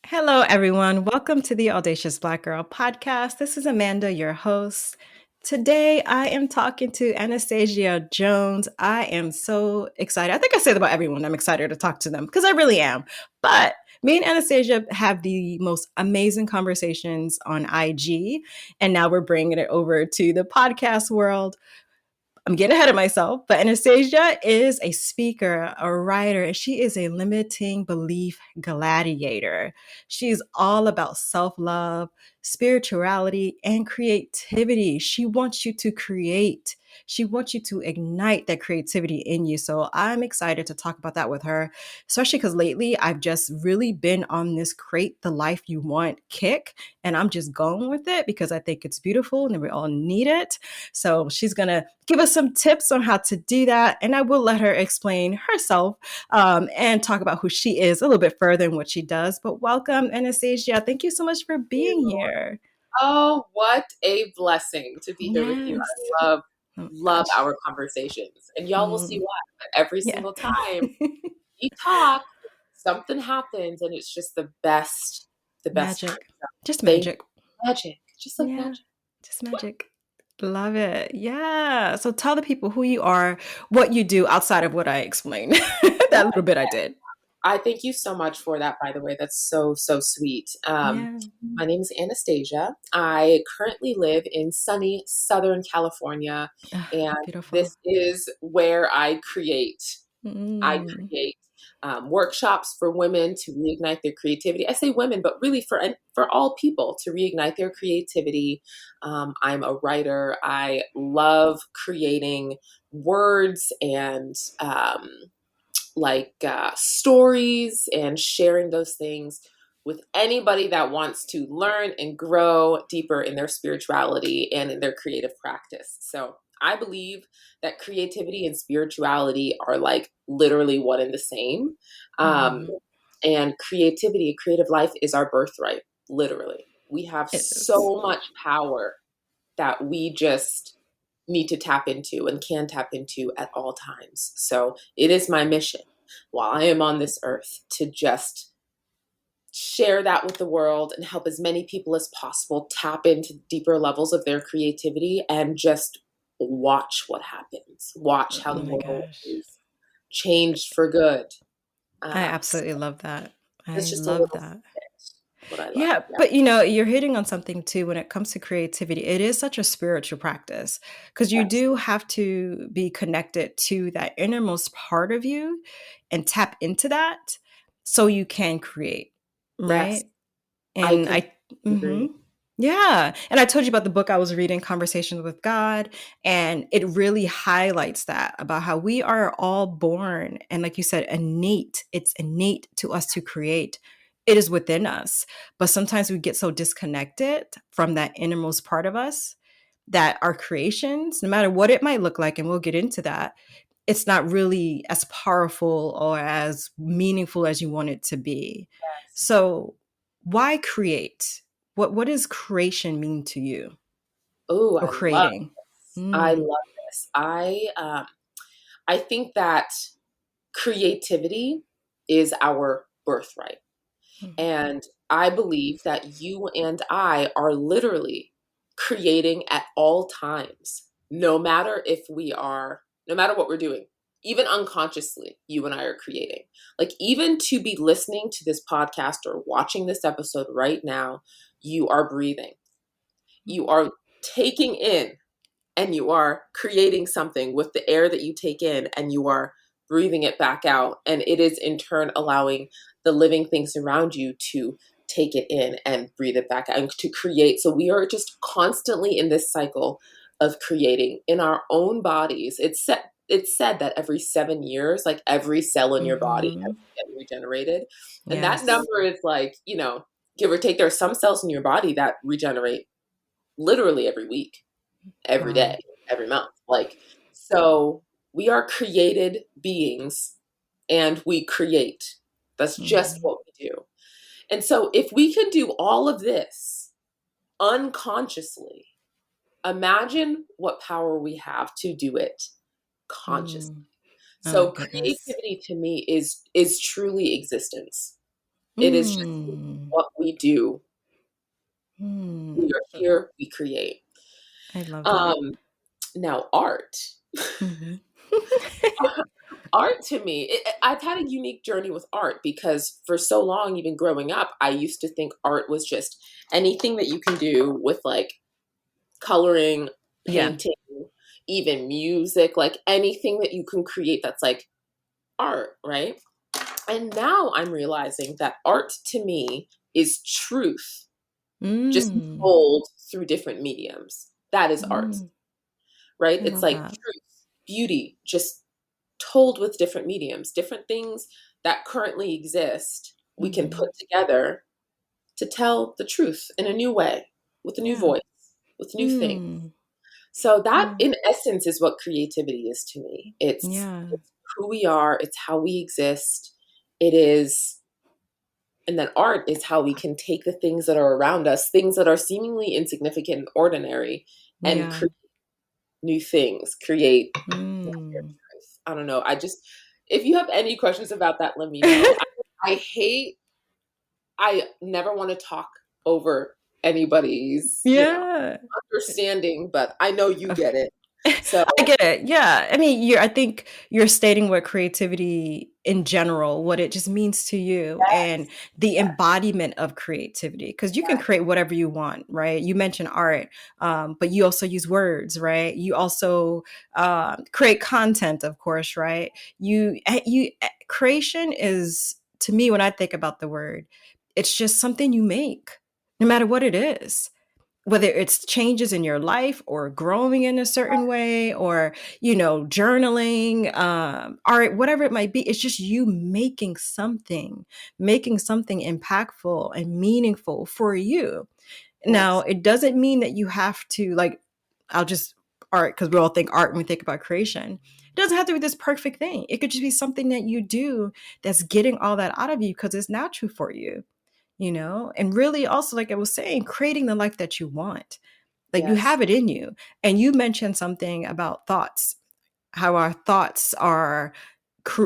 Hello, everyone. Welcome to the Audacious Black Girl podcast. This is Amanda, your host. Today, I am talking to Anastasia Jones. I am so excited. I think I say that about everyone. I'm excited to talk to them because I really am. But me and Anastasia have the most amazing conversations on IG, and now we're bringing it over to the podcast world. I'm getting ahead of myself, but Anastasia is a speaker, a writer, and she is a limiting belief gladiator. She's all about self love, spirituality, and creativity. She wants you to create. She wants you to ignite that creativity in you. So I'm excited to talk about that with her, especially because lately I've just really been on this create the life you want kick. And I'm just going with it because I think it's beautiful and we all need it. So she's going to give us some tips on how to do that. And I will let her explain herself and talk about who she is a little bit further and what she does. But welcome, Anastasia. Thank you so much for being here. Oh, what a blessing to be here with you. Yes. I love, Oh my love gosh. our conversations. And y'all will see Mm, why. But every yeah. single time we talk, something happens and it's just the best time. Magic. Just Thank magic. magic. Just like Yeah. magic. Just magic. Love it. Yeah. So tell the people who you are, what you do outside of what I explained. That little bit I did. I thank you so much for that, by the way. That's so, so sweet. Yeah. My name is Anastasia. I currently live in sunny Southern California, Ah, and beautiful. this is where I create. I Mm. create workshops for women to reignite their creativity. I say women, but really for all people to reignite their creativity. I'm a writer. I love creating words and stories and sharing those things with anybody that wants to learn and grow deeper in their spirituality and in their creative practice. So I believe that creativity and spirituality are like literally one and the same. Um, Mhm. and creativity, creative life is our birthright, literally. We have It is. so much power that we just need to tap into and can tap into at all times. So it is my mission while I am on this earth to just share that with the world and help as many people as possible tap into deeper levels of their creativity and just watch what happens, watch how Oh the my world gosh. is changed for good. I So absolutely love that. that's I just a love little that. what I love. Yeah, Yeah. but you're hitting on something too when it comes to creativity. It is such a spiritual practice because you Yes. do have to be connected to that innermost part of you and tap into that so you can create, Yes. right? I And completely agree. yeah. And I told you about the book I was reading, Conversations with God, and it really highlights that about how we are all born and like you said, innate. It's innate to us to create. It is within us. But sometimes we get so disconnected from that innermost part of us that our creations, no matter what it might look like, and we'll get into that, it's not really as powerful or as meaningful as you want it to be. So, why create? What does creation mean to you Oh, or I love creating? this. I Mm, love this. I think that creativity is our birthright. mhm, And I believe that you and I are literally creating at all times, no matter what we're doing, even unconsciously, you and I are creating. Like, even to be listening to this podcast or watching this episode right now, you are breathing. You are taking in and you are creating something with the air that you take in and you are breathing it back out. And it is in turn allowing the living things around you to take it in and breathe it back out and to create. So we are just constantly in this cycle of creating in our own bodies. It's said that every 7 years, like every cell in your body has mhm. to get regenerated. And that Yes. number is like, give or take, there are some cells in your body that regenerate literally every week, every Wow. day, every month. Like, so we are created beings and we create. That's just Mhm. what we do. And so if we can do all of this unconsciously, imagine what power we have to do it consciously. Mm. Oh my So goodness. creativity to me is truly existence. It is just Mm. what we do. We Mm. are here, we create. I love that. Um, Now, art. Mhm. Art to me, I've had a unique journey with art because for so long, even growing up, I used to think art was just anything that you can do with like coloring, Yeah. painting, even music, like anything that you can create that's like art, right? And now I'm realizing that art to me is truth, just Mm. told through different mediums. That is art, Mm. right? I It's love like that. truth, beauty, just told with different mediums, different things that currently exist, we can Mhm. put together to tell the truth in a new way, with a new Yeah. voice, with new things. Mm. So that Yeah. in essence is what creativity is to me. Yeah. It's who we are, it's how we exist. It is, and then art is how we can take the things that are around us, things that are seemingly insignificant and ordinary, and Yeah. create new things, create. Mm. I don't know. I just, if you have any questions about that, let me know. I hate, I never want to talk over anybody's, Yeah. understanding, but I know you get it. So, I get it. Yeah. I mean, I think you're stating what creativity in general, what it just means to you and the yeah, embodiment of creativity. Because you can yeah, create whatever you want, right? You mentioned art, but you also use words, right? You also create content, of course, right? Creation is, to me, when I think about the word, it's just something you make, no matter what it is, whether it's changes in your life or growing in a certain way or journaling, art, whatever it might be. It's just you making something impactful and meaningful for you. Now, yes, it doesn't mean that you have to, like, I'll just art, because we all think art when we think about creation. It doesn't have to be this perfect thing. It could just be something that you do that's getting all that out of you because it's natural for you, and really also, like I was saying, creating the life that you want. Like, you yes, have it in you. And you mentioned something about thoughts, how our thoughts are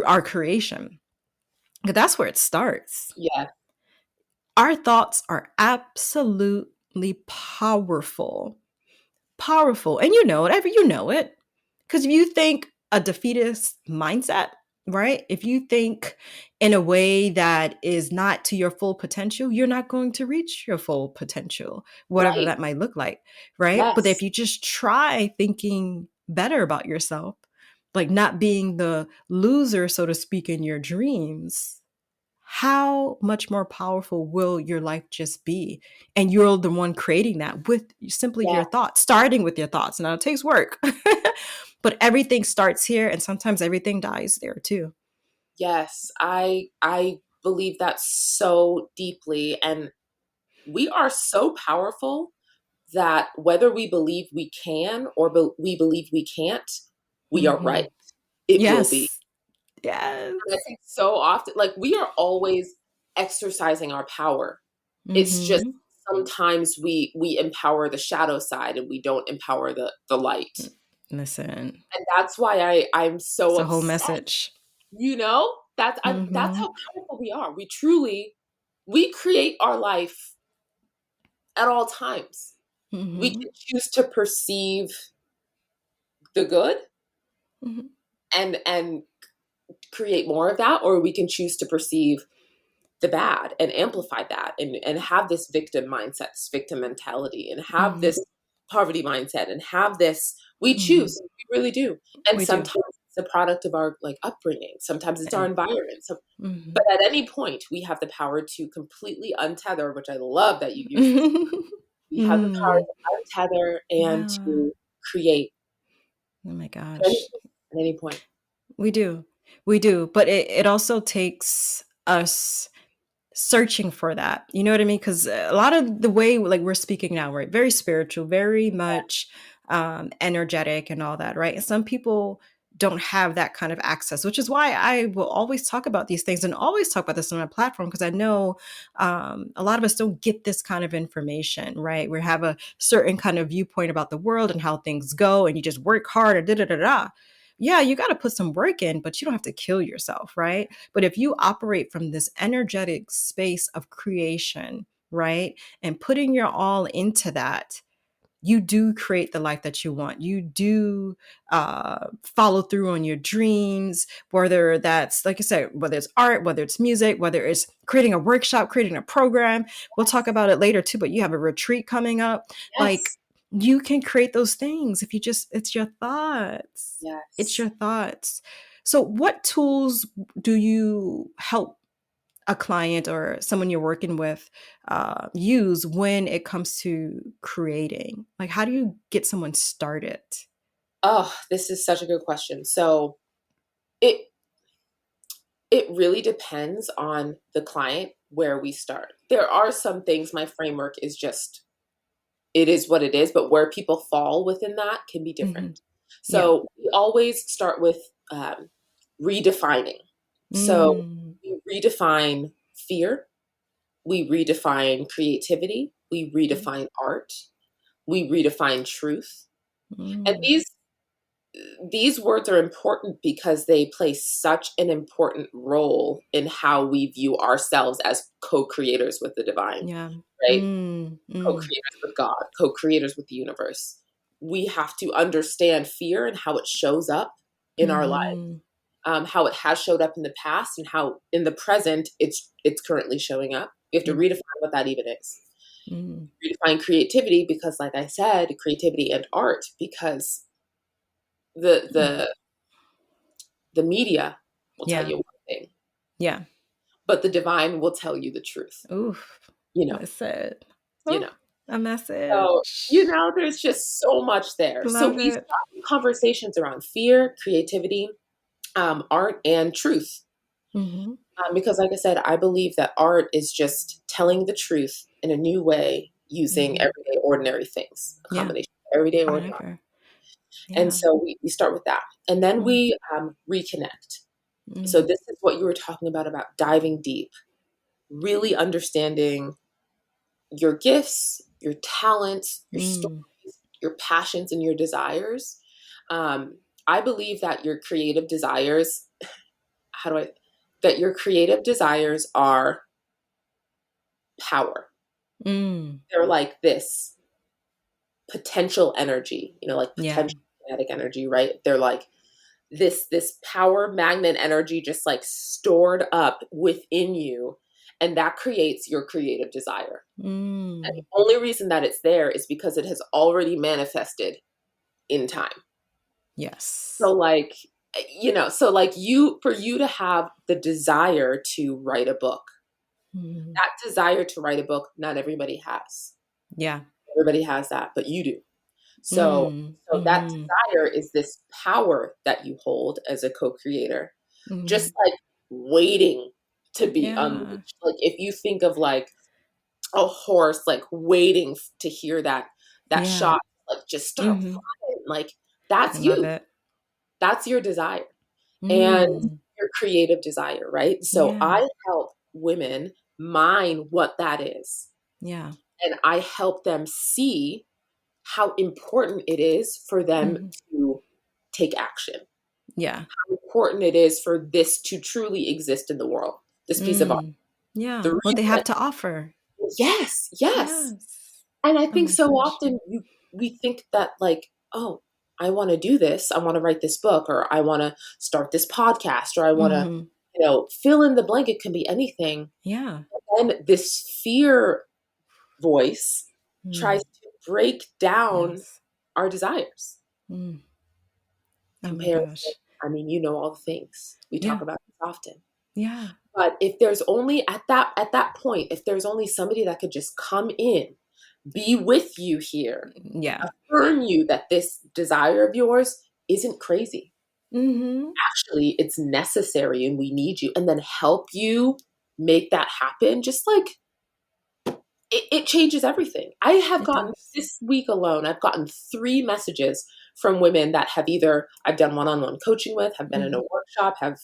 our creation. 'Cause that's where it starts. yeah, Our thoughts are absolutely powerful. Powerful. And you know it. You know it. Because if you think a defeatist mindset, right? If you think in a way that is not to your full potential, you're not going to reach your full potential, whatever right, that might look like, right? But if yes, you just try thinking better about yourself, like not being the loser, so to speak, in your dreams, how much more powerful will your life just be? And you're the one creating that with simply yeah, your thoughts, starting with your thoughts. Now, it takes work, but everything starts here, and sometimes everything dies there too. yes. I believe that so deeply, and we are so powerful that whether we believe we can or we believe we can't, we are Hmm. right. It will be. Yes. Yes. And I think so often, like we are always exercising our power. It's just Hmm. sometimes we empower the shadow side and we don't empower the light. Listen, And that's why I'm so it's a whole obsessed. message. That's Hmm. how powerful we are. We truly we create our life at all times. We Hmm. can choose to perceive the good Hmm. and create more of that, or we can choose to perceive the bad and amplify that and have this victim mindset, this victim mentality, and have Hmm. this poverty mindset and have this. We Hmm. choose, we really do. And We do. sometimes it's a product of our like upbringing, sometimes it's our environment. So, but Hmm. at any point we have the power to completely untether, which I love that you use this. We have the power Mm. to untether and Yeah. to create Oh my at any, gosh. at any point. We do. We do. But it also takes us searching for that. You know what I mean? Because a lot of the way, like, we're speaking now, right? Very spiritual, very much energetic and all that, right? And some people don't have that kind of access, which is why I will always talk about these things and always talk about this on my platform, because I know a lot of us don't get this kind of information, right? We have a certain kind of viewpoint about the world and how things go, and you just work hard and da da da da. yeah, you got to put some work in, but you don't have to kill yourself, right? But if you operate from this energetic space of creation, right, and putting your all into that, you do create the life that you want. You do follow through on your dreams, whether that's, like I said, whether it's art, whether it's music, whether it's creating a workshop, creating a program. We'll talk about it later too, but you have a retreat coming up. Like, Yes. you can create those things if you just, it's your thoughts. It's Yes. your thoughts. So, what tools do you help a client or someone you're working with use when it comes to creating? Like, how do you get someone started? Oh, this is such a good question. So it it really depends on the client where we start. There are some things my framework is just it is what it is, but where people fall within that can be Hmm. different. Yeah. So we always start with redefining. So Mm, we redefine fear, we redefine creativity, we redefine art, we redefine truth. And mm, these words are important because they play such an important role in how we view ourselves as co-creators with the divine, yeah. right? Mm, mm, Co-creators with God, co-creators with the universe. We have to understand fear and how it shows up in our life, mm, how it has showed up in the past, and how in the present it's currently showing up. We have to mm, redefine what that even is. mm, Redefine creativity because, like I said, creativity and art, because the mm. the the media will tell Yeah. you one thing, Yeah. but the divine will tell you the truth. Oof. You know, Listen. you Oh, know. a So, message. there's just so much there. So Love we it. start conversations around fear, creativity, art, and truth. Hmm. Because, like I said, I believe that art is just telling the truth in a new way using Hmm. everyday, ordinary things, a Yeah. combination of everyday, ordinary. Whatever. And Yeah. so we start with that. And then Mm, we reconnect. So, mm, this is what you were talking about diving deep, really understanding your gifts, your talents, your mm. stories, your passions, and your desires. I believe that your creative desires, how do I, that your creative desires are power. Mm. They're like this potential energy, like Yeah. potential kinetic energy, right? They're like this power magnet energy just like stored up within you, and that creates your creative desire. And the Mm. only reason that it's there is because it has already manifested in time. So Yes. like, so like for you to have the desire to write a book, Mm. that desire to write a book, not everybody has. Yeah. Everybody has that, but you do. So Mm. so that Mhm. desire is this power that you hold as a co-creator, just Mhm. like waiting to be Yeah. unleashed. Like if you think of like a horse like waiting to hear that Yeah. shot, like just start Mhm. running, like I that's love you. it. That's your desire and Mm. your creative desire, right? So Yeah. I help women mine what that is. Yeah. And I help them see how important it is for them Mhm. to take action. Yeah. How important it is for this to truly exist in the world. This piece of art. Mm. Yeah. The What they reason have that to offer. yes, yes. Yes. And I Oh think my so gosh. often we think that like, oh, I want to do this. I want to write this book, or I want to start this podcast, or I want to, Mhm. fill in the blank. It can be anything. Yeah. And this fear voice tries Mm. to break down Yes. our desires. Mm. Oh my Comparison. gosh. I mean, all the things we talk Yeah. about this often. Yeah. But if there's only at that point, if there's only somebody that could just come in, be with you here, Yeah. affirm you that this desire of yours isn't crazy. Mhm. Actually, it's necessary and we need you, and then help you make that happen, just like it changes everything. I have It gotten does. this week alone, I've gotten 3 messages from women that have either I've done one-on-one coaching with, have been in a Mhm. workshop, have,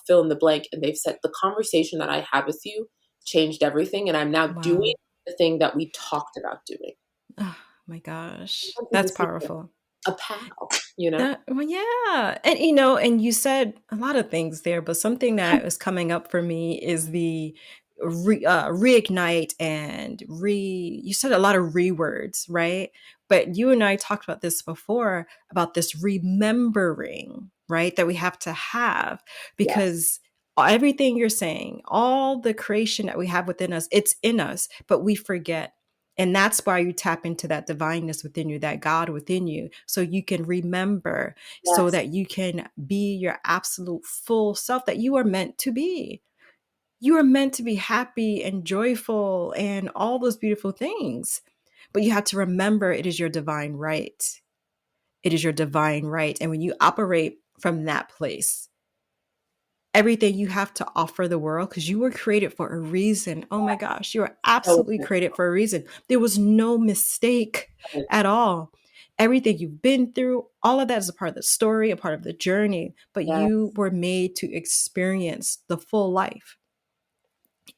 fill in the blank, and they've said the conversation that I had with you changed everything, and I'm now doing Wow. the thing that we talked about doing. Oh my gosh. Sometimes we That's just need to powerful. a pal, you know? Well, yeah. And, and you said a lot of things there, but something that was coming up for me is the reignite and you said a lot of words, right? But you and I talked about this before, about this remembering, right? That we have to have, Yes. because everything you're saying, all the creation that we have within us, it's in us, but we forget. And that's why you tap into that divineness within you, that God within you, so you can remember, so Yes. that you can be your absolute full self that you are meant to be. You are meant to be happy and joyful and all those beautiful things. But you have to remember it is your divine right. It is your divine right. And when you operate from that place, everything you have to offer the world, because you were created for a reason. Oh my gosh, you are So absolutely created for a reason. There was no mistake at all. Everything you've been through, all of that is a part of the story, a part of the journey, but you yes. were made to experience the full life,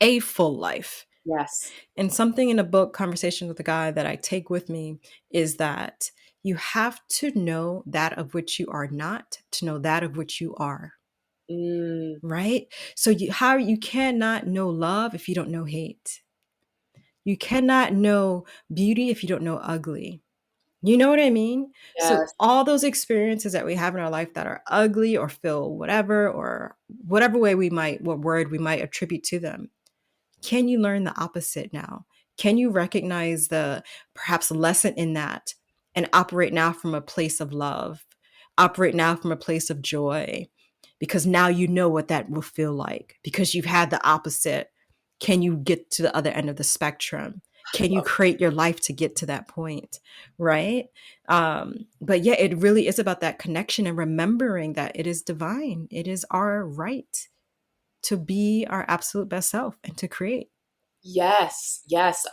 a full life. Yes. And something in a book, Conversation with a Guy, that I take with me is that you have to know that of which you are not to know that of which you are. Mm, Right? So you cannot know love if you don't know hate. You cannot know beauty if you don't know ugly. You know what I mean? So yes. all those experiences that we have in our life that are ugly or feel whatever, or whatever way what word we might attribute to them, can you learn the opposite now? Can you recognize the perhaps lesson in that and operate now from a place of love? Operate now from a place of joy, because now you know what that will feel like, because you've had the opposite. Can you get to the other end of the spectrum? I Can you love create your life to get to that point? Right. But yeah, it really is about that connection and remembering that it is divine. It is our right to be our absolute best self and to create. Yes, yes.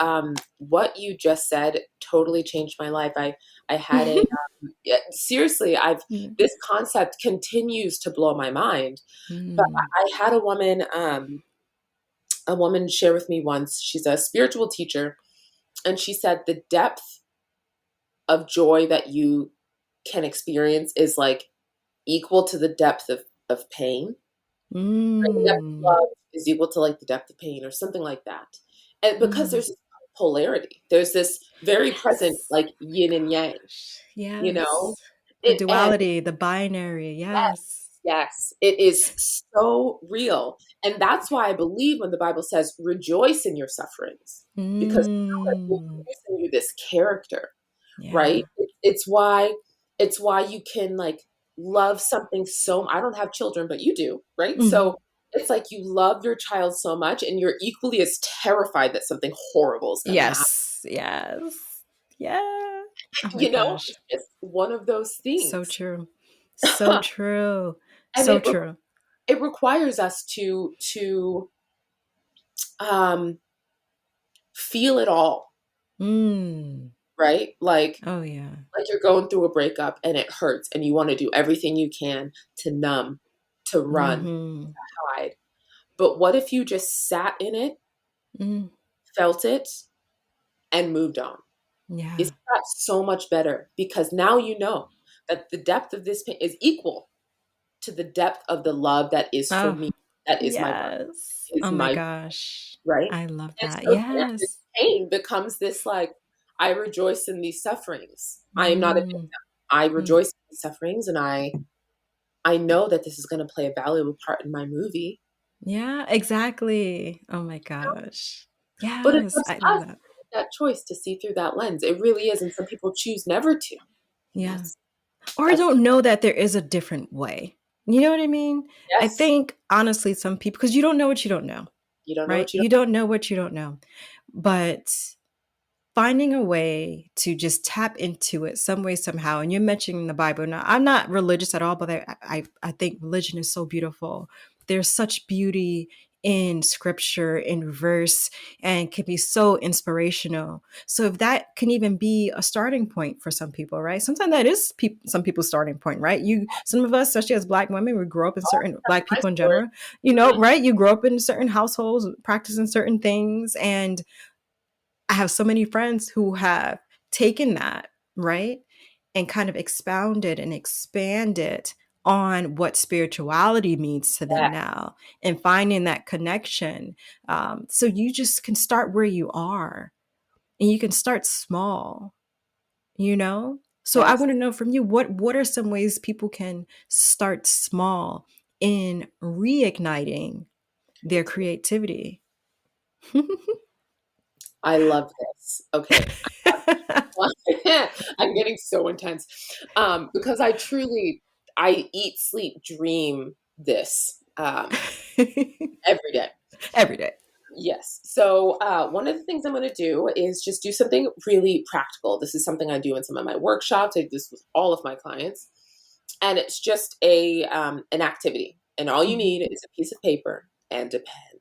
What you just said totally changed my life. I had a yeah, seriously. I've Mm. This concept continues to blow my mind. But Mm. I had a woman share with me once. She's a spiritual teacher, and she said the depth of joy that you can experience is like equal to the depth of pain. Like the depth of Mm. love is equal to like the depth of pain or something like that. And because Mm. there's this polarity, there's this very present Yes. like yin and yang, Gosh. you know? Yes. The And duality, the binary. Yes. yes, it is so real. And that's why I believe when the Bible says rejoice in your sufferings, because God will Mm. produce in you this character, right? Yeah. It's why you can like love something so I don't have children, but you do, right? Mhm. So it's like you love your child so much and you're equally as terrified that something horrible is going to happen. Yes. Yes. Yeah. Oh my You know, gosh. it's just one of those So things. true. So true. And So true. it requires us to um feel it all, Mm. right? Oh yeah. Like you're going through a breakup and it hurts and you want to do everything you can to numb, to run, Mhm. hide. But what if you just sat in it, Mm. felt it, and moved on? Isn't Yeah. that so much better? Because now you know that the depth of this pain is equal to the depth of the love that is for Oh, me, that is my body, yes. is Oh my my gosh. right? I love And that. so yeah, this Yes. pain becomes this like, I rejoice in these sufferings. I am not a Mm. victim. I Mm. rejoice in these sufferings, and I know that this is going to play a valuable part in my movie. Yeah, exactly. Oh my You know? gosh. But it's Yes, up I to love us to that. make that choice to see through that lens. It really is, and some people choose never to. And Yeah. that's Or that's don't know that there is a different way. You know what I mean? I yes. think honestly, some people, because you don't know what you don't know, You don't know right? what you You don't know what you don't know. But finding a way to just tap into it some way somehow, and you're mentioning the Bible. Now I'm not religious at all, but I think religion is so beautiful. There's such beauty in scripture, in verse, and can be so inspirational. So if that can even be a starting point for some people, right? Sometimes that is some people's starting point, right? Some of us, especially as Black women, we grow up in certain, Black know. My people in story. general, Mhm. right? You grow up in certain households practicing certain things, and I have so many friends who have taken that, right? and kind of expound it and expand it on what spirituality means to them Yeah. now, and finding that connection. So you just can start where you are, and you can start small, you know? So I Yes. want to know from you, what are some ways people can start small in reigniting their creativity? I love this. Okay. I'm getting so intense. Because I eat, sleep, dream this every day. Every day. Yes. So one of the things I'm going to do is just do something really practical. This is something I do in some of my workshops. I do this with all of my clients, and it's just a an activity. And all you Mhm. need is a piece of paper and a pen.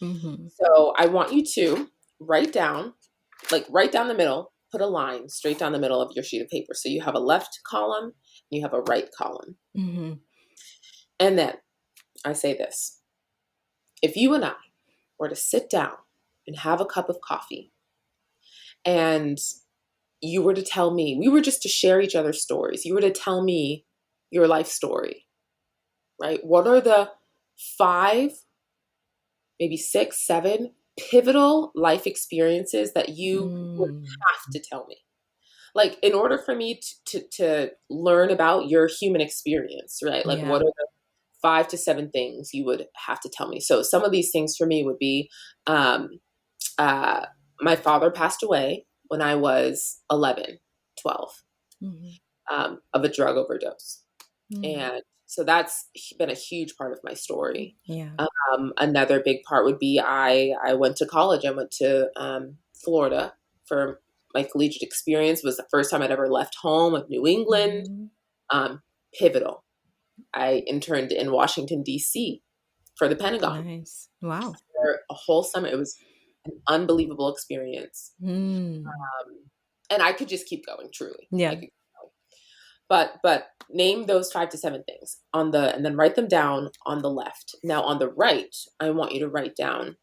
Mhm. So I want you to write down, like right down the middle, put a line straight down the middle of your sheet of paper. So you have a left column, and you have a right column, Mhm. and then I say this: if you and I were to sit down and have a cup of coffee, and you were to tell me, we were just to share each other's stories, you were to tell me your life story, right? What are the five, maybe six, seven pivotal life experiences that you would Mm. have to tell me? Like, in order for me to learn about your human experience, right? Like, what Yeah. are the 5 to 7 things you would have to tell me? So some of these things for me would be, um, uh, my father passed away when I was 11, 12, Mhm. of a drug overdose. Mm. And so that's been a huge part of my story. Yeah. Another big part would be I went to college. I went to Florida for my collegiate experience. It was the first time I'd ever left home of New England. Mhm. Pivotal. I interned in Washington, D.C. for the Pentagon Nice. Wow. for a whole summer. It was an unbelievable experience. Mm. And I could just keep going, truly. I Yeah. could keep going. But name those 5 to 7 things on the, and then write them down on the left. Now on the right, I want you to write down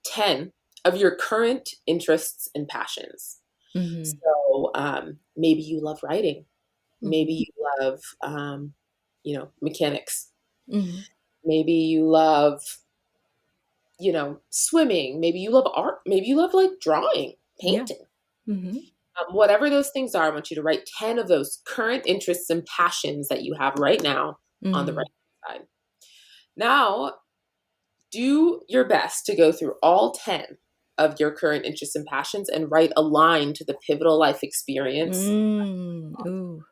10 of your current interests and passions. Mhm. So maybe you love writing. Maybe Mhm. you love, mechanics. Mhm. Maybe you love, swimming. Maybe you love art. Maybe you love like drawing, Yeah. painting. Mhm. Whatever those things are, I want you to write 10 of those current interests and passions that you have right now on the right Mhm. side. Now, do your best to go through all 10 of your current interests and passions and write a line to the pivotal life experience. Mm. Ooh.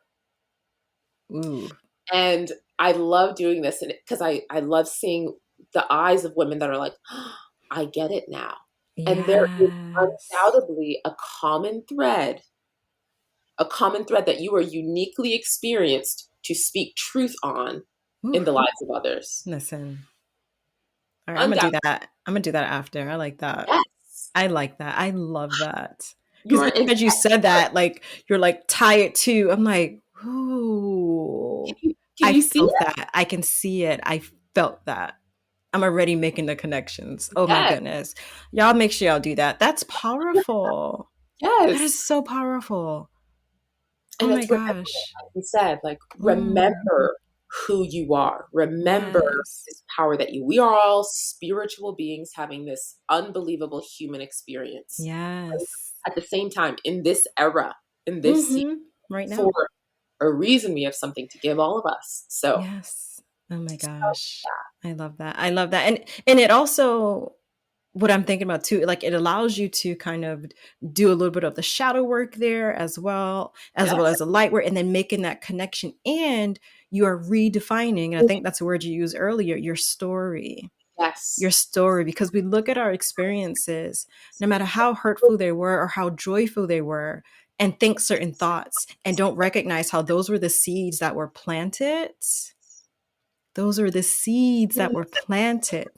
Ooh. And I love doing this because I love seeing the eyes of women that are like, oh, I get it now. And there is Yes. undoubtedly a common thread that you are uniquely experienced to speak truth on Ooh. in the lives of others. Listen. All right, I'm gonna do Undoubtedly. that. I'm gonna do that after. I like that. Yes. I like that. I love that. You Because are even in as you said that, like you're like tie it to. I'm like, ooh, can I you see felt it? that. I can see it. I felt that. I'm already making the connections. Oh my Yes. goodness. Y'all make sure y'all do that. That's powerful. That is Yes. so powerful. Oh And my it's remembering, gosh. like you said, like Mm, remember who you are. Remember yes. this power that we are all spiritual beings having this unbelievable human experience. Right? Yes. At the same time, in this era, in this season, Mm-hmm. Right for now. a reason, we have something to give all of us. So, Yes. Oh my so gosh. I love that. I love that. And it also, what I'm thinking about too, like it allows you to kind of do a little bit of the shadow work there as yeah, well as the light work, and then making that connection. And you are redefining, and I think that's the word you used earlier, your story. yes, Your story, because we look at our experiences, no matter how hurtful they were or how joyful they were, and think certain thoughts and don't recognize how those were the seeds that were planted. Those are the seeds that were planted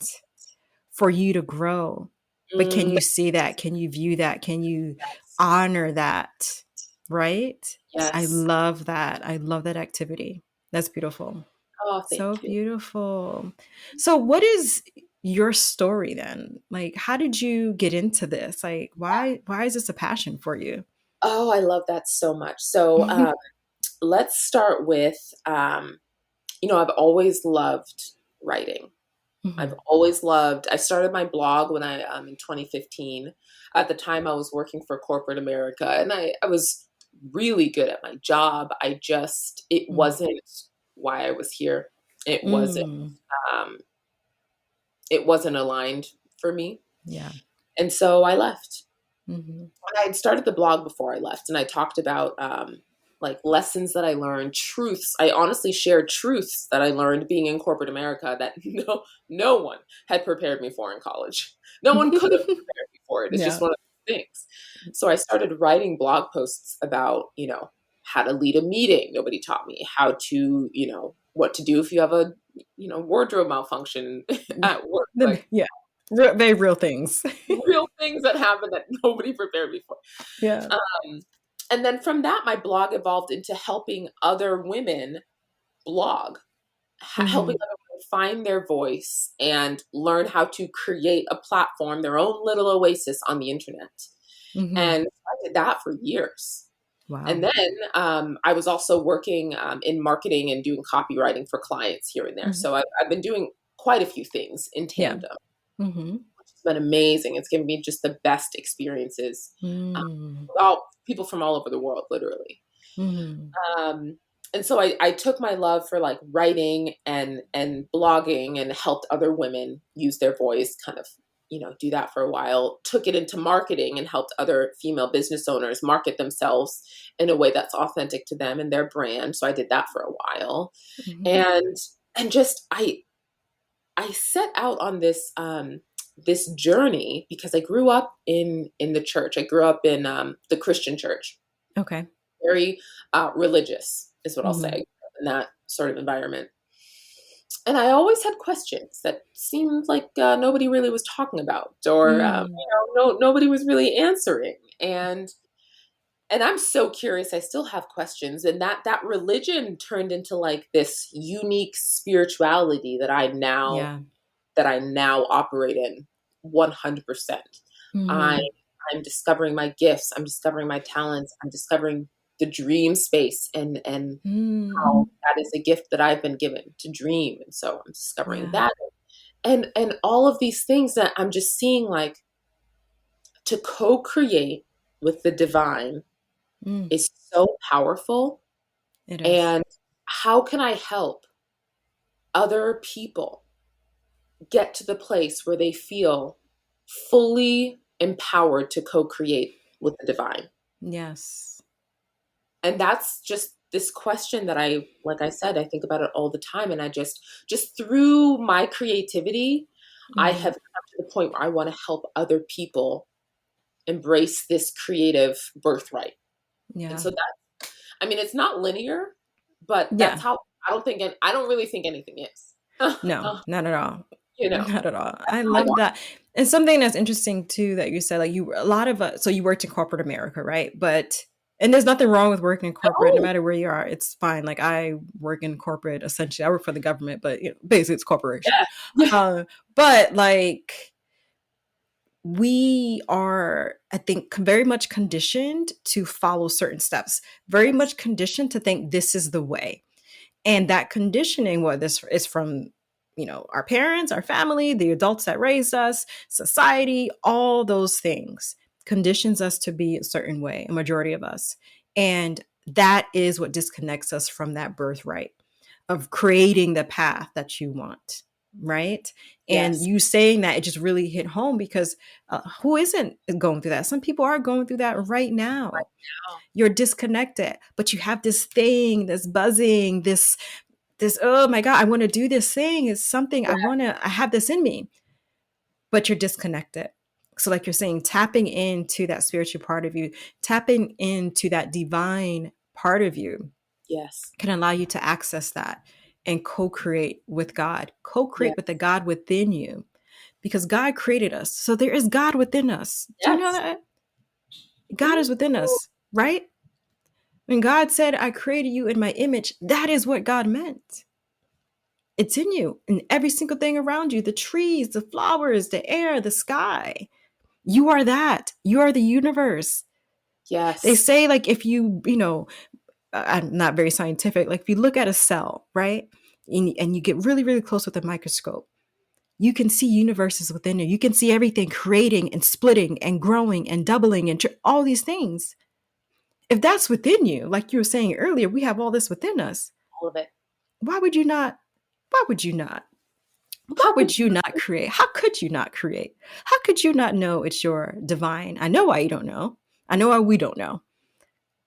for you to grow. But can mm, you see that? Can you view that? Can you yes, honor that? Right? I yes. love that. I love that activity. That's beautiful. Oh, So thank you. beautiful. So what is your story then? Like how did you get into this? Like why is this a passion for you? Oh, I love that so much. So, let's start with, I've always loved writing. Mhm. I started my blog when in 2015. At the time, I was working for corporate America, and I was really good at my job. It Mm. wasn't why I was here. It wasn't, Mm. um, it wasn't aligned for me. Yeah. And so I left. Mhm. I had started the blog before I left, and I talked about like lessons that I learned, truths. I honestly shared truths that I learned being in corporate America that no one had prepared me for in college. No one could have prepared me for it. It's just Yeah. one of those things. So I started writing blog posts about, how to lead a meeting. Nobody taught me how to, what to do if you have a, wardrobe malfunction at work. Like Yeah. Very real things. real things that happen that nobody prepared me for. Yeah. Um, and then from that, my blog evolved into helping other women blog, helping Mhm. other women find their voice and learn how to create a platform, their own little oasis on the internet. Mhm. And I did that for years. And Wow. then I was also working in marketing and doing copywriting for clients here and there. Mhm. So I've been doing quite a few things in Yeah. tandem. Mhm. It's been amazing. It's given me just the best experiences. Um, Mm. all people from all over the world, literally. Mhm. Um, and so I took my love for like writing and blogging and helped other women use their voice, kind of, do that for a while. Took it into marketing and helped other female business owners market themselves in a way that's authentic to them and their brand. So I did that for a while, Mhm. and just I set out on this journey because I grew up in the church. I grew up in the Christian church, Okay. very religious, is what I'll say, Mhm. in that sort of environment. And I always had questions that seemed like nobody really was talking about, or Mm. nobody was really answering. And I'm so curious. I still have questions, and that religion turned into like this unique spirituality Yeah. that I now operate in 100%. I Mhm. I'm discovering my gifts, I'm discovering my talents, I'm discovering the dream space and Mm. how that is a gift that I've been given to dream. And so I'm discovering Yeah. that and all of these things that I'm just seeing like to co-create with the divine Mm. is so powerful. It is. And how can I help other people get to the place where they feel fully empowered to co-create with the divine? Yes. And that's just this question that like I said, I think about it all the time. And I just through my creativity, I Mhm. have come to the point where I want to help other people embrace this creative birthright. And Yeah. so I mean, it's not linear, but that's Yeah. how I don't really think anything is. No, not at all. You know, Not at all. I I love want, that. And something that's interesting too that you said, like you a lot of us, so you worked in corporate America, right? But and there's nothing wrong with working in corporate, no oh, matter where you are, it's fine. Like I work in corporate essentially. I work for the government, but basically it's corporation. yeah, yeah, Uh, but like we are, I think, very much conditioned to follow certain steps, very yes, much conditioned to think this is the way. And that conditioning, what this is from, our parents, our family, the adults that raised us, society, all those things conditions us to be a certain way, a majority of us. And that is what disconnects us from that birthright of creating the path that you want. Right. And yes, you saying that, it just really hit home because who isn't going through that? Some people are going through that right now. oh, You're disconnected, but you have this thing, this buzzing, this, oh my God, I want to do this thing. It's something yeah, I have this in me, but you're disconnected. So, like you're saying, tapping into that spiritual part of you, tapping into that divine part of you yes, can allow you to access that and co create with God, co yeah, create with the God within you, because God created us. So, there is God within us. Do you know yes. that? God is within Ooh, us, right? When God said, I created you in my image, that is what God meant. It's in you, in every single thing around you, the trees, the flowers, the air, the sky. You are that. You are the universe. They yes, say, like, if you, I'm not very scientific. Like if you look at a cell, right, and you get really, really close with a microscope, you can see universes within it. You can see everything creating and splitting and growing and doubling and all these things. If that's within you, like you were saying earlier, we have all this within us. All of it. Why would you not? Why would you not? Why How could would you not create? How could you not create? How could you not know it's your divine? I know why you don't know. I know why we don't know,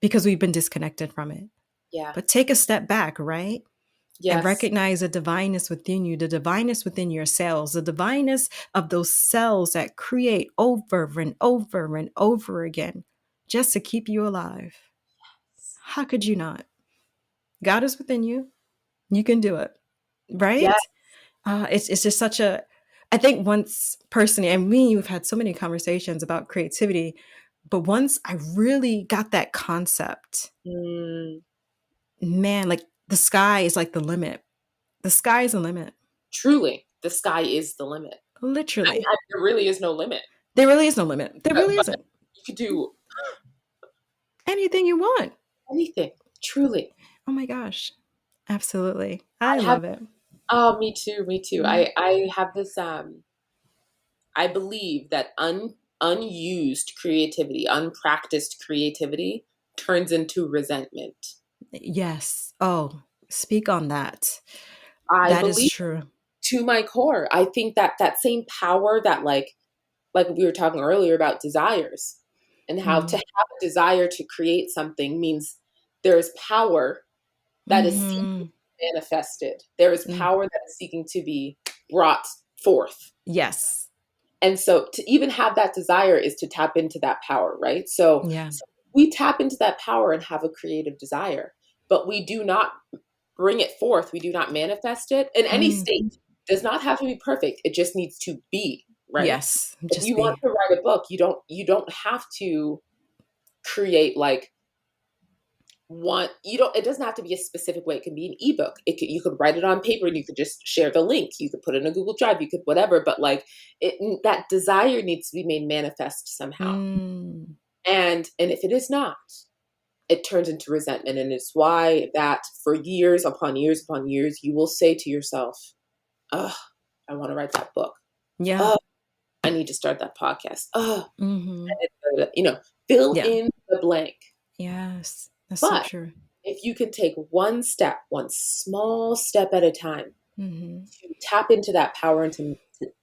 because we've been disconnected from it. Yeah. But take a step back, right? And Yes. recognize the divineness within you, the divineness within your cells, the divineness of those cells that create over and over and over again just to keep you alive. How could you not? God is within you. You can do it, Yes. right? It's just such a. I think once personally, and me, we've had so many conversations about creativity, but once I really got that concept, Mm, man, like the sky is like the limit. The sky is the limit, truly, the sky is the limit. literally. There really is no limit. There really is no limit. There really But isn't. you could do Anything you want. anything. Truly. Oh my gosh. Absolutely. I I have. love it. Oh, me too. Me too. Mhm. I have this. I believe that unused creativity, unpracticed creativity, turns into resentment. Yes. Oh, speak on that. I That is believe true. to my core. I think that that same power that like we were talking earlier about desires and how to Mm. have a desire to create something means there is power that is seeking to Hmm. be manifested. There is Mm. power that is seeking to be brought forth. Yes. And so to even have that desire is to tap into that power, right? So, Yeah. so we tap into that power and have a creative desire, but we do not bring it forth. We do not manifest it in any Mm. state. It does not have to be perfect. It just needs to be, right? Yes. If Just you want be. to write a book, you don't have to create like one you don't it doesn't have to be a specific way. It can be an ebook. You could write it on paper and you could just share the link. You could put it in a Google Drive. You could whatever, but like that desire needs to be made manifest somehow. Mm. And if it is not, it turns into resentment. And it's why that for years upon years, you will say to yourself, oh, I want to write that book. Yeah. Oh, I need to start that podcast. Oh, Hmm. fill Yeah. in the blank. Yes. That's so But true. if you can take one step, one small step at a time Hmm. to tap into that power and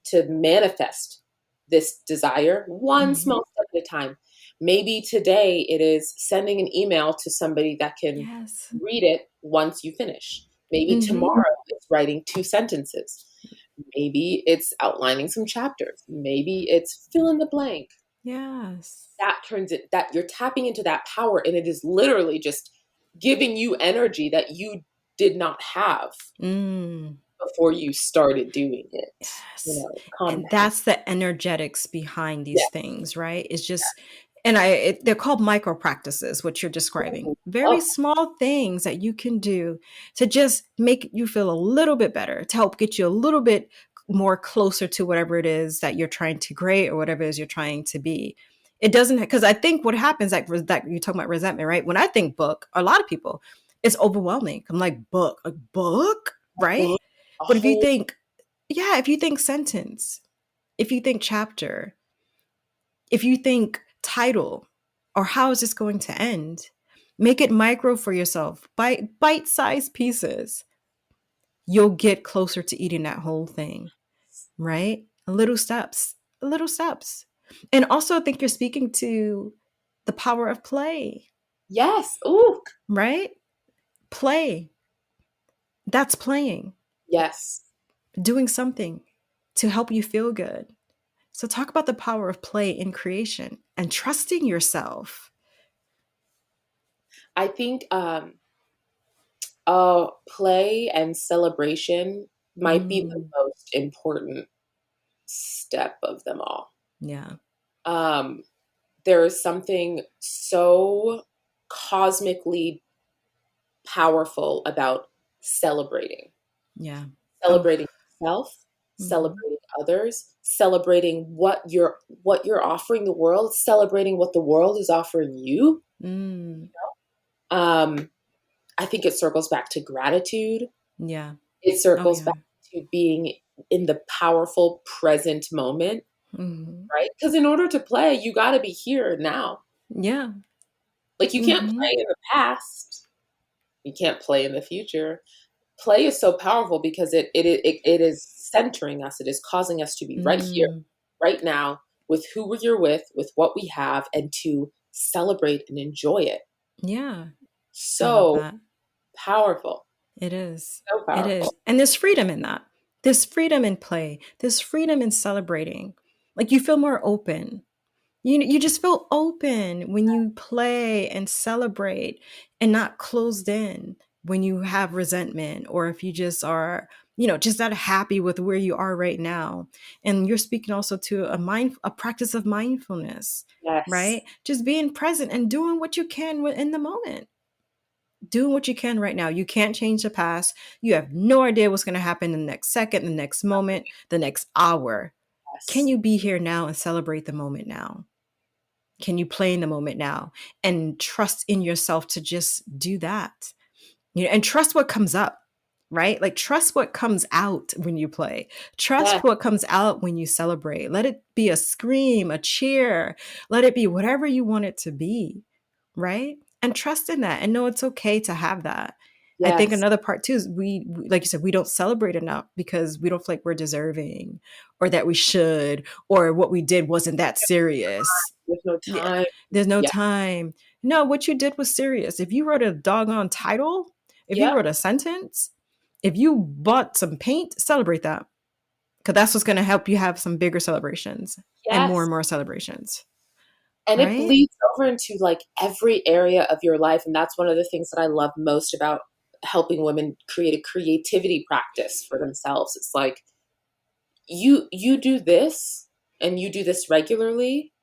to manifest this desire, one Hmm. small step at a time. Maybe today it is sending an email to somebody that can Yes. read it once you finish. Maybe Hmm. tomorrow it's writing 2 sentences. Maybe it's outlining some chapters. Maybe it's fill in the blank. Yes. That turns it that you're tapping into that power and it is literally just giving you energy that you did not have Mm. before you started doing it. Yes. And Compound. that's the energetics behind these Yeah. things, right? It's just, and they're called micro practices, what you're describing. Very Oh, small things that you can do to just make you feel a little bit better, to help get you a little bit more closer to whatever it is that you're trying to create or whatever it is you're trying to be. It doesn't, because I think what happens, like that you're talking about resentment, right? When I think book, a lot of people, it's overwhelming. I'm like book, a right? book, a But if you whole think, yeah, if you think sentence, if you think chapter, if you think title, or how is this going to end, make it micro for yourself, bite-sized pieces. You'll get closer to eating that whole thing, right? Little steps, little steps. And also, I think you're speaking to the power of play, yes. Ooh. right? Play. That's playing, Yes. doing something to help you feel good. So, talk about the power of play in creation and trusting yourself. I think play and celebration might be the Mm, most important step of them all. yeah, Um, there is something so cosmically powerful about celebrating, yeah. Oh, celebrating yourself, mhm. celebrating others, celebrating what you're offering the world, celebrating what the world is offering you. Mm, Um, I think it circles back to gratitude. Yeah. It Oh, circles yeah. back to being in the powerful present moment, Mhm. right? Because in order to play, you got to be here now. Yeah. Like, you can't Mhm. play in the past. You can't play in the future. Play is so powerful because it is centering us. It is causing us to be right here, Mm. right now, with who you're with what we have, and to celebrate and enjoy it. Yeah. I love So that. powerful. It is. So It powerful. is. And there's freedom in that. There's freedom in play. There's freedom in celebrating. Like you feel more open. You just feel open when you play and celebrate and not closed in when you have resentment or if you just are, just not happy with where you are right now. And you're speaking also to a practice of mindfulness, Yes. right? Just being present and doing what you can in the moment. Doing what you can right now. You can't change the past. You have no idea what's going to happen in the next second, the next moment, the next hour. Can Yes. you be here now and celebrate the moment now? Can you play in the moment now and trust in yourself to just do that? And trust what comes up, right? Like trust what comes out when you play. Yes. Trust what comes out when you celebrate. Let it be a scream, a cheer. Let it be whatever you want it to be, right? And trust in that and know it's okay to have that. I think Yes. another part too is like you said, we don't celebrate enough because we don't feel like we're deserving or that we should or what we did wasn't that serious. There's no Yeah, time. there's no Yeah. time. No, what you did was serious. If you wrote a doggone title, if you Yep. wrote a sentence, if you bought some paint, celebrate that. Because that's what's going to help you have some bigger celebrations Yes. and more celebrations, And it right? bleeds over into like every area of your life. And that's one of the things that I love most about helping women create a creativity practice for themselves. It's like you do this and you do this regularly,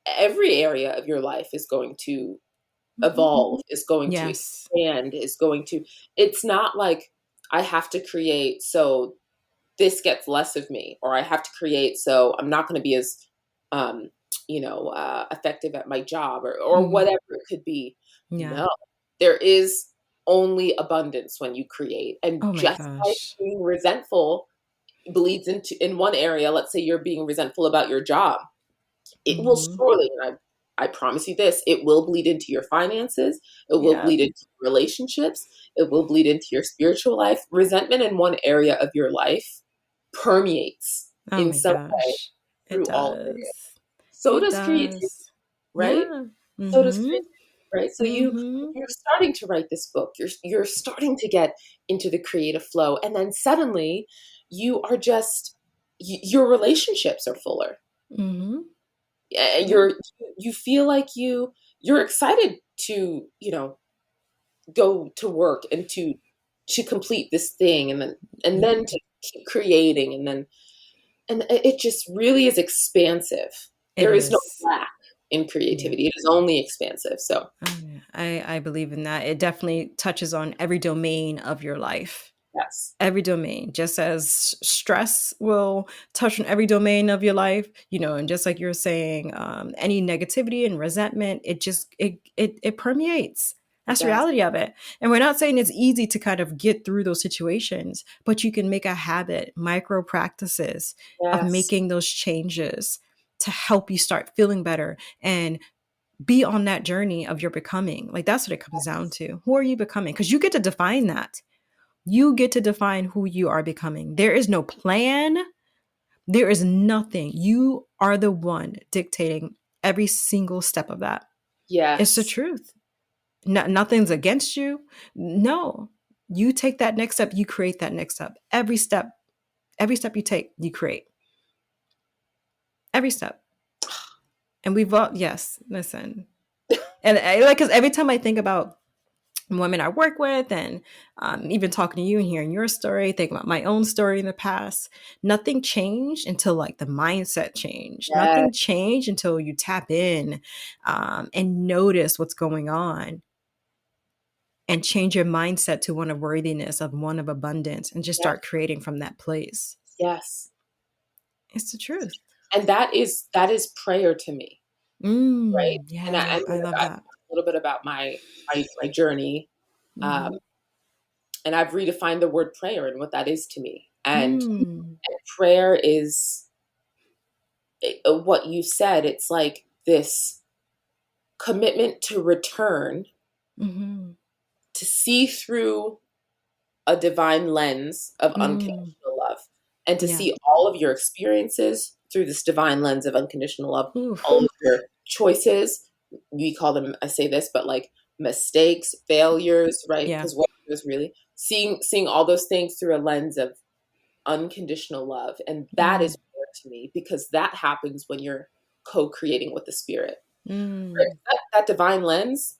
every area of your life is going to evolve, is going to Yes. expand, is going to, it's not like I have to create so this gets less of me, or I have to create so I'm not going to be as um, effective at my job, or Mhm. whatever it could be. Yeah. No, there is only abundance when you create, and Oh my just like gosh. being resentful bleeds into in one area. Let's say you're being resentful about your job, it will Mhm. surely, and I promise you this, it will bleed into your finances, it will Yeah. bleed into relationships, it will bleed into your spiritual life. Resentment in one area of your life permeates Oh in my some way gosh. It through all areas. does. So It does creativity, does. right? Yeah. So does Mhm. creativity, right? So Mhm. you're starting to write this book. You're starting to get into the creative flow, and then suddenly you are just your relationships are fuller. Mhm. Yeah. You feel like you're excited to go to work and to complete this thing, and Yeah. then to keep creating, and it just really is expansive. It There is no is. lack in Yeah. creativity, it is only expansive. So Oh, yeah. I believe in that. It definitely touches on every domain of your life. yes. Every domain, just as stress will touch on every domain of your life, and just like you're saying, any negativity and resentment, it permeates. It That's the does. reality of it. And we're not saying it's easy to kind of get through those situations, but you can make a habit, micro practices of Yes. making those changes to help you start feeling better and be on that journey of your becoming. Like that's what it comes down to. Who are you becoming? Because you get to define that. You get to define who you are becoming. There is no plan. There is nothing. You are the one dictating every single step of that. It's the Yes. truth. Nothing's against you. No. You take that next step, you create that next step. Every step you take, you create. Every step. And we've all, yes, listen. And I like, because every time I think about women I work with and even talking to you and hearing your story, think about my own story in the past, nothing changed until like the mindset changed. Yes. Nothing changed until you tap in and notice what's going on and change your mindset to one of worthiness, of one of abundance, and just Yes. start creating from that place. Yes. It's the truth. And that is prayer to me, right? And Yeah, I love I that. talked a little bit about my journey. Um, and I've redefined the word prayer and what that is to me. And prayer is what you said. It's like this commitment to return, to see through a divine lens of unconditional love, and to Yeah. see all of your experiences through this divine lens of unconditional love, Oof. all of your choices. We call them, I say this, but like mistakes, failures, right? Yeah. Because what it was really seeing all those things through a lens of unconditional love. And that is prayer to me, because that happens when you're co-creating with the spirit. Right? That divine lens,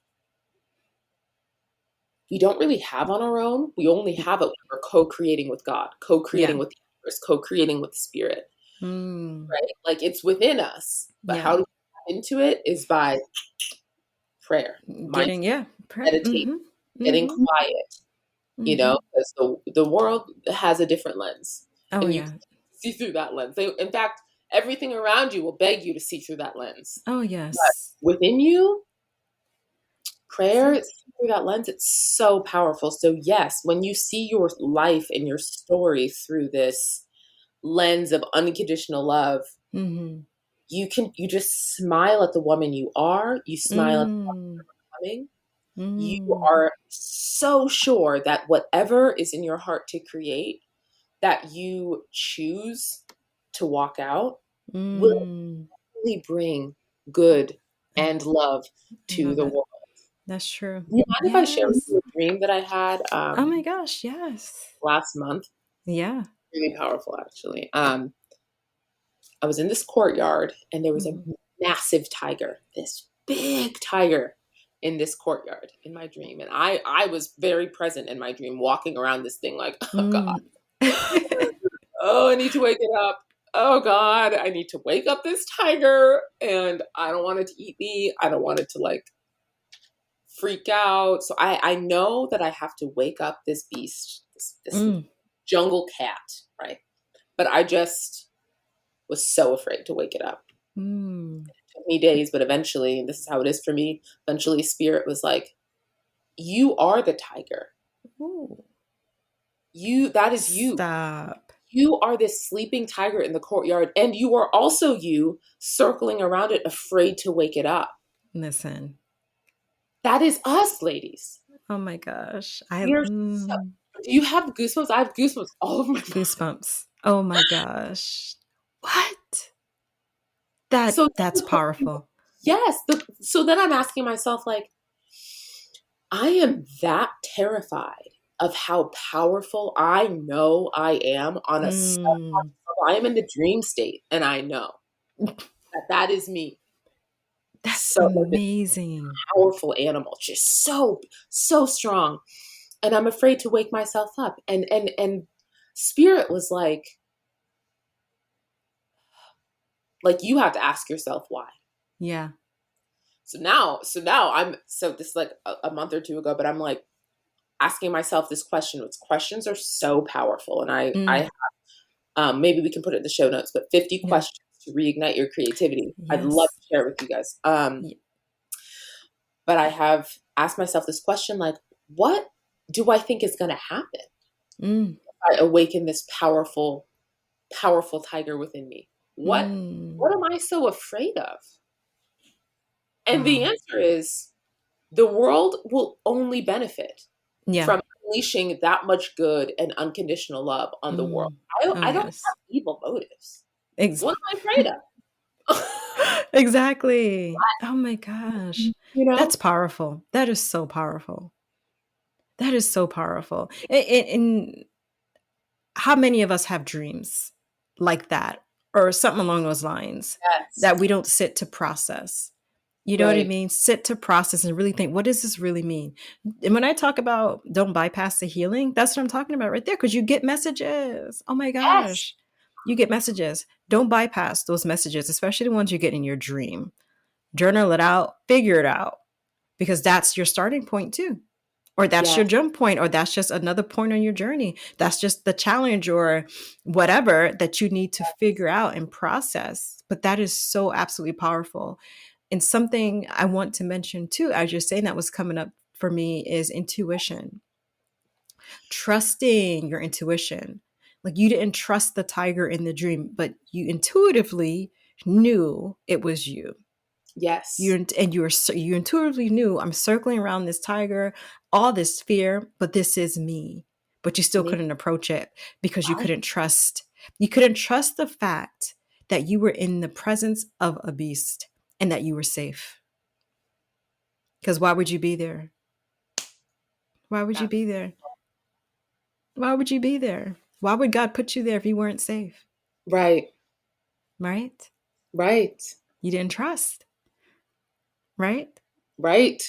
we don't really have on our own. We only have it when we're co-creating with God, co-creating Yeah. with the universe, co-creating with the spirit, right? Like it's within us. But Yeah. how do we tap into it is by prayer, Getting, mindful, meditate, getting quiet, because the world has a different lens, Oh, and you yeah. can see through that lens. In fact, everything around you will beg you to see through that lens. Oh, But yes. within you, prayer See? through that lens, it's so powerful. So yes, when you see your life and your story through this lens of unconditional love, you just smile at the woman you are. You smile at the woman you're becoming. You are so sure that whatever is in your heart to create, that you choose to walk out, will really bring good and love I to love the it. world. That's true. Do you mind if I share with Yes. you a dream that I had Oh my gosh, yes. last month? Yeah. Really powerful, actually. I was in this courtyard, and there was a massive tiger, this big tiger in this courtyard in my dream. And I was very present in my dream, walking around this thing like, oh God, oh, I need to wake it up. Oh God, I need to wake up this tiger, and I don't want it to eat me. I don't want it to like freak out. So I know that I have to wake up this beast, this jungle cat, right? But I just was so afraid to wake it up. It took me days, but eventually, and this is how it is for me, eventually spirit was like, you are the tiger. That is you. Stop. You are this sleeping tiger in the courtyard, and you are also you circling around it, afraid to wake it up. Listen. That is us, ladies. Oh my gosh. Do you have goosebumps? I have goosebumps all over my body. Goosebumps. Oh my gosh. What? So That's powerful. yes. So then I'm asking myself, like, I am that terrified of how powerful I know I am on a subconscious level. I am in the dream state, and I know that is me. That's So like this amazing. powerful animal, just so strong, and I'm afraid to wake myself up. And spirit was like you have to ask yourself why. Yeah. So now this is like a month or two ago, but I'm like asking myself this question. Which questions are so powerful, and I maybe we can put it in the show notes, but 50 Yeah. questions to reignite your creativity. I'd love Yes. to share with you guys. But I have asked myself this question, like, what do I think is going to happen if I awaken this powerful, powerful tiger within me? What am I so afraid of? And the Wow. answer is the world will only benefit Yeah. from unleashing that much good and unconditional love on the world. Oh I don't yes. have evil motives. Ex- What am I afraid of? exactly. Oh my gosh. You know? That's powerful. That is so powerful. That is so powerful. And how many of us have dreams like that or something along those lines Yes. that we don't sit to process? You know what I Right. mean? Sit to process and really think, what does this really mean? And when I talk about don't bypass the healing, that's what I'm talking about right there. Because you get messages. Oh my Yes. gosh. You get messages. Don't bypass those messages, especially the ones you get in your dream. Journal it out, figure it out, because that's your starting point too. Or that's your Yes. jump point, or that's just another point on your journey. That's just the challenge or whatever that you need to figure out and process. But that is so absolutely powerful. And something I want to mention too, as you're saying that was coming up for me is intuition, trusting your intuition. Like you didn't trust the tiger in the dream, but you intuitively knew it was you. Yes. You intuitively knew, I'm circling around this tiger, all this fear, but this is me. But you still Me. couldn't approach it because Right. you couldn't trust the fact that you were in the presence of a beast and that you were safe. Because why would you be there? Why would you That- be there? Why would you be there? Why would God put you there if you weren't safe? Right. Right? Right. You didn't trust, right? Right.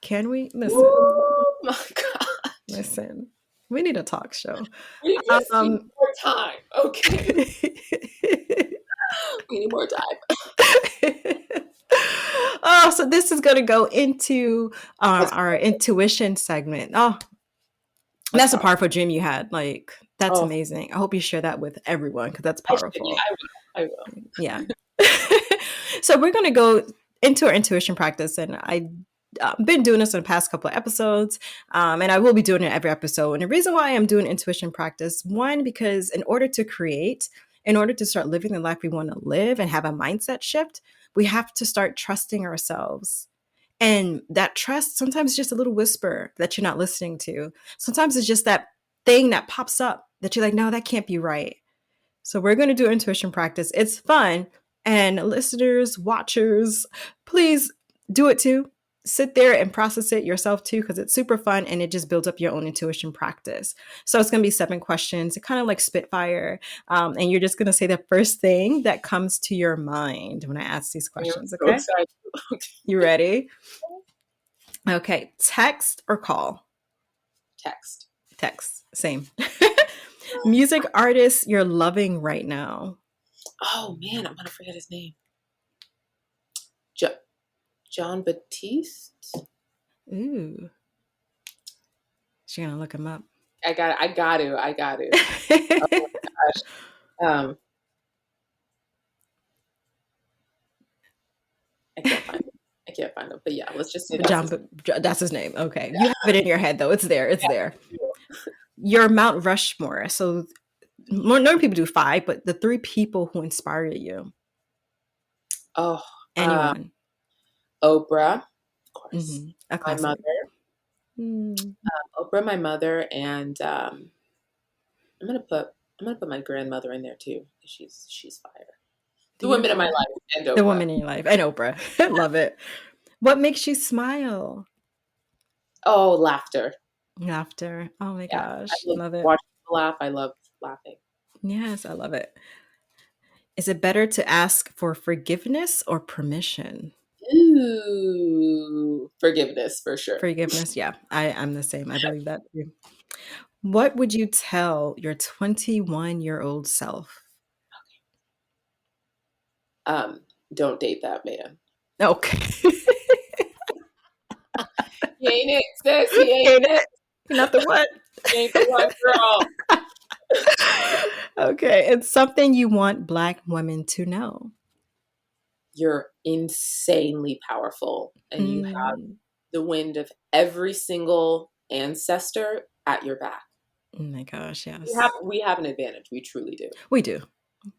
Can we listen? Oh my God. Listen. We need a talk show. We just need Um more time. Okay. We need more time. oh, so this is going to go into That's our intuition segment. Oh, that's that's a powerful. powerful dream you had. Like, that's Oh, amazing. I hope you share that with everyone because that's I should. Yeah, powerful. I will. I will. Yeah. So we're going to go into our intuition practice, and I've been doing this in the past couple of episodes, and I will be doing it every episode. And the reason why I'm doing intuition practice, one, because in order to create, in order to start living the life we want to live and have a mindset shift, we have to start trusting ourselves. And that trust sometimes is just a little whisper that you're not listening to. Sometimes it's just that thing that pops up that you're like, no, that can't be right. So we're going to do intuition practice. It's fun. And listeners, watchers, please do it too. Sit there and process it yourself too, because it's super fun and it just builds up your own intuition practice. So it's going to be 7 questions, kind of like Spitfire. And you're just going to say the first thing that comes to your mind when I ask these I am questions. so Okay. excited. You ready? Okay. Text or call? Text. Text. Same. Music artist you're loving right now? Oh man, I'm gonna forget his name. Jo- John Batiste. Ooh. She's gonna look him up. I got. I got to. I got to. Oh my gosh. I can't find him. I can't find him. But yeah, let's just say that's his. That's his name. Okay. You have it in your head though. It's there. It's Yeah. there. You're Mount Rushmore. So more people do 5, but the 3 people who inspire you. Oh, Anyone. Oprah, of course. Mm-hmm. A My classic. mother. Mm. Oprah, my mother, and I'm gonna put my grandmother in there too. She's fire. The women in my Beautiful. life and The Oprah. woman in your life. And Oprah. Love it. What makes you smile? Oh, laughter. Laughter. Oh my Yeah, I gosh. love Love it. watching people laugh. I love laughing. Yes, I love it. Is it better to ask for forgiveness or permission? Ooh, forgiveness for sure. Forgiveness. Yeah, I'm the same. I believe that too. What would you tell your 21-year-old self? Don't date that man. Okay. He ain't it, sis. He ain't Ain't it. it? Not the what? He ain't the one girl. Okay. It's something you want Black women to know. You're insanely powerful, and you have Mm. the wind of every single ancestor at your back. Oh my gosh, We have yes. we have an advantage. We truly do. We do.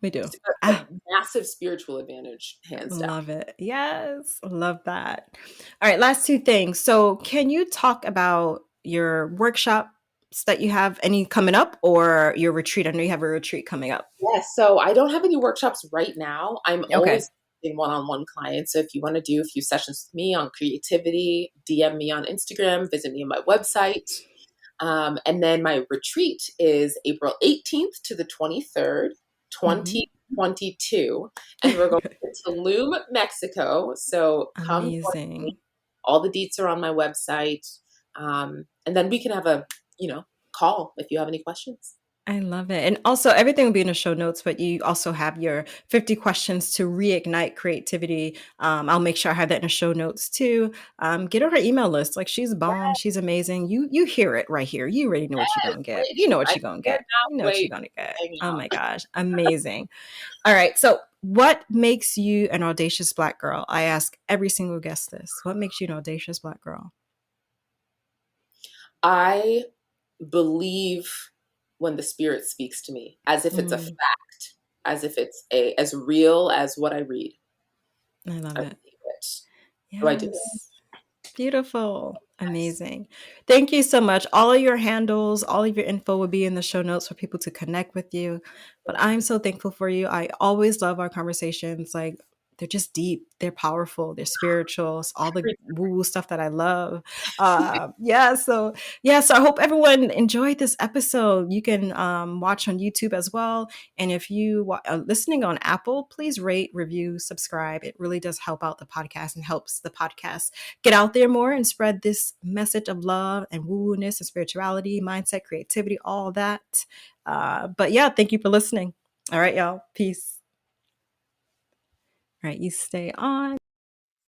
We do. It's Ah, a massive spiritual advantage, hands down. love it. Yes. Love that. All right. Last 2 things. So, can you talk about your workshops that you have any coming up or your retreat? I know you have a retreat coming up. Yes. So I don't have any workshops right now. I'm Okay. always in one-on-one clients. So if you want to do a few sessions with me on creativity, DM me on Instagram, visit me on my website. And then my retreat is April 18th to the 23rd, Mhm. 2022. And we're going to Tulum, Mexico. So come join me. Amazing. All the deets are on my website. And then we can have a, call if you have any questions. I love it. And also, everything will be in the show notes, but you also have your 50 questions to reignite creativity. I'll make sure I have that in the show notes too. Get on her email list. Like, she's bomb. She's amazing. You hear it right here. You already know what you're Yes, going to get. ready. You know what I you're going to get. cannot You know what you're wait going to to get. hang Oh out. my gosh. Amazing. All right. So what makes you an audacious Black girl? I ask every single guest this. What makes you an audacious Black girl? I believe when the spirit speaks to me, as if it's a Mm, fact, as if it's as real as what I read. I love I it. believe it. So I do. Yes. Beautiful. Yes. Amazing. Thank you so much. All of your handles, all of your info will be in the show notes for people to connect with you. But I'm so thankful for you. I always love our conversations. Like, they're just deep, they're powerful, they're spiritual. It's all the woo stuff that I love. So I hope everyone enjoyed this episode. You can watch on YouTube as well. And if you are listening on Apple, please rate, review, subscribe. It really does help out the podcast and helps the podcast get out there more and spread this message of love and woo-ness and spirituality, mindset, creativity, all that. But yeah, thank you for listening. All right, y'all. Peace. All right, you stay on.